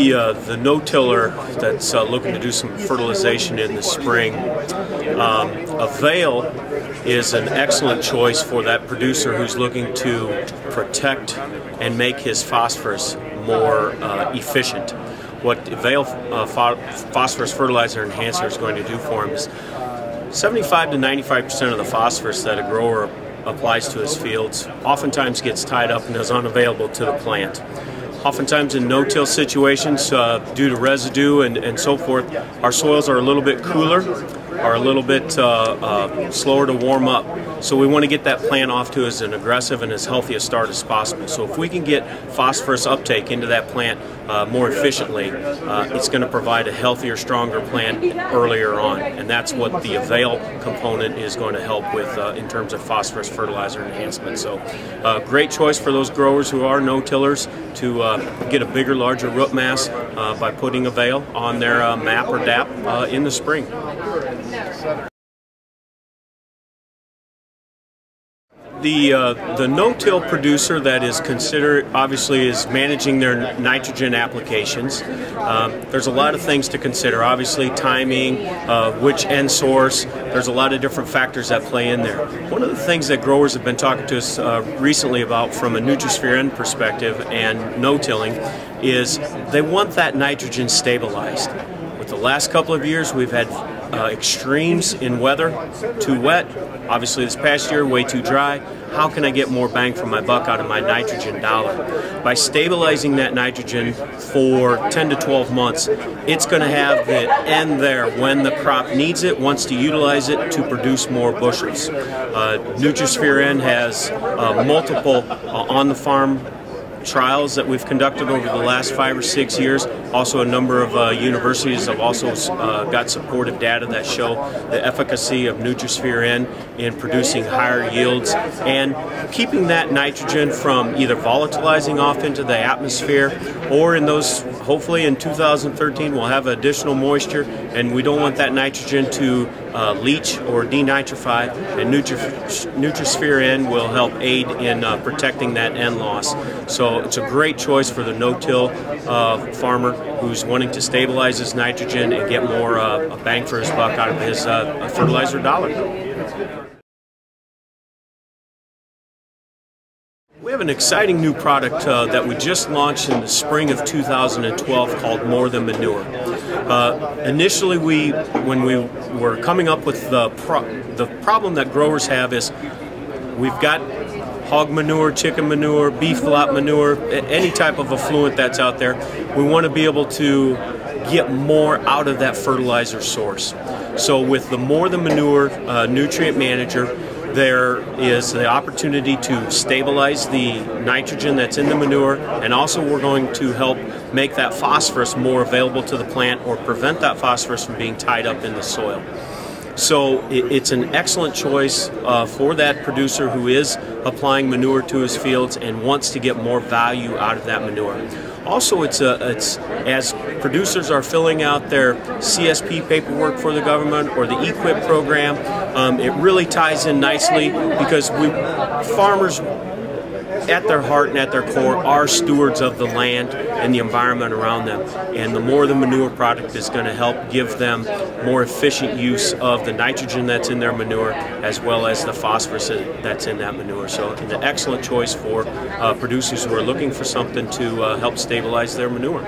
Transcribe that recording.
the no-tiller that's looking to do some fertilization in the spring, a Veil is an excellent choice for that producer who's looking to protect and make his phosphorus more efficient. What Veil phosphorus fertilizer enhancer is going to do for him is 75 to 95% of the phosphorus that a grower applies to his fields oftentimes gets tied up and is unavailable to the plant. Oftentimes in no-till situations, due to residue and so forth, our soils are a little bit cooler, are a little bit slower to warm up. So we want to get that plant off to as an aggressive and as healthy a start as possible. So if we can get phosphorus uptake into that plant more efficiently, it's going to provide a healthier, stronger plant earlier on. And that's what the Avail component is going to help with in terms of phosphorus fertilizer enhancement. So great choice for those growers who are no-tillers to get a bigger, larger root mass by putting Avail on their MAP or DAP in the spring. The no-till producer that is considered, obviously, is managing their nitrogen applications. There's a lot of things to consider. Obviously, timing, which end source. There's a lot of different factors that play in there. One of the things that growers have been talking to us recently about from a Nutrisphere N perspective and no-tilling is they want that nitrogen stabilized. With the last couple of years, we've had extremes in weather, too wet, obviously this past year way too dry. How can I get more bang for my buck out of my nitrogen dollar? By stabilizing that nitrogen for 10 to 12 months, it's going to have the end there when the crop needs it, wants to utilize it to produce more bushels. Nutrisphere N has multiple on-the-farm trials that we've conducted over the last 5 or 6 years. Also, a number of universities have also got supportive data that show the efficacy of Nutrisphere N in producing higher yields and keeping that nitrogen from either volatilizing off into the atmosphere or in those, hopefully in 2013 we'll have additional moisture and we don't want that nitrogen to leach or denitrify, and Nutrisphere N will help aid in protecting that N loss. So it's a great choice for the no-till farmer who's wanting to stabilize his nitrogen and get more a bang for his buck out of his fertilizer dollar. We have an exciting new product that we just launched in the spring of 2012 called More Than Manure. Initially, when we were coming up with the problem that growers have is we've got hog manure, chicken manure, beef lot manure, any type of effluent that's out there. We want to be able to get more out of that fertilizer source. So with the More Than Manure nutrient manager, there is the opportunity to stabilize the nitrogen that's in the manure, and also we're going to help make that phosphorus more available to the plant or prevent that phosphorus from being tied up in the soil. So it's an excellent choice for that producer who is applying manure to his fields and wants to get more value out of that manure. Also, it's as producers are filling out their CSP paperwork for the government or the EQIP program, it really ties in nicely because farmers at their heart and at their core are stewards of the land and the environment around them, and the More Than Manure product is going to help give them more efficient use of the nitrogen that's in their manure as well as the phosphorus that's in that manure. So it's an excellent choice for producers who are looking for something to help stabilize their manure.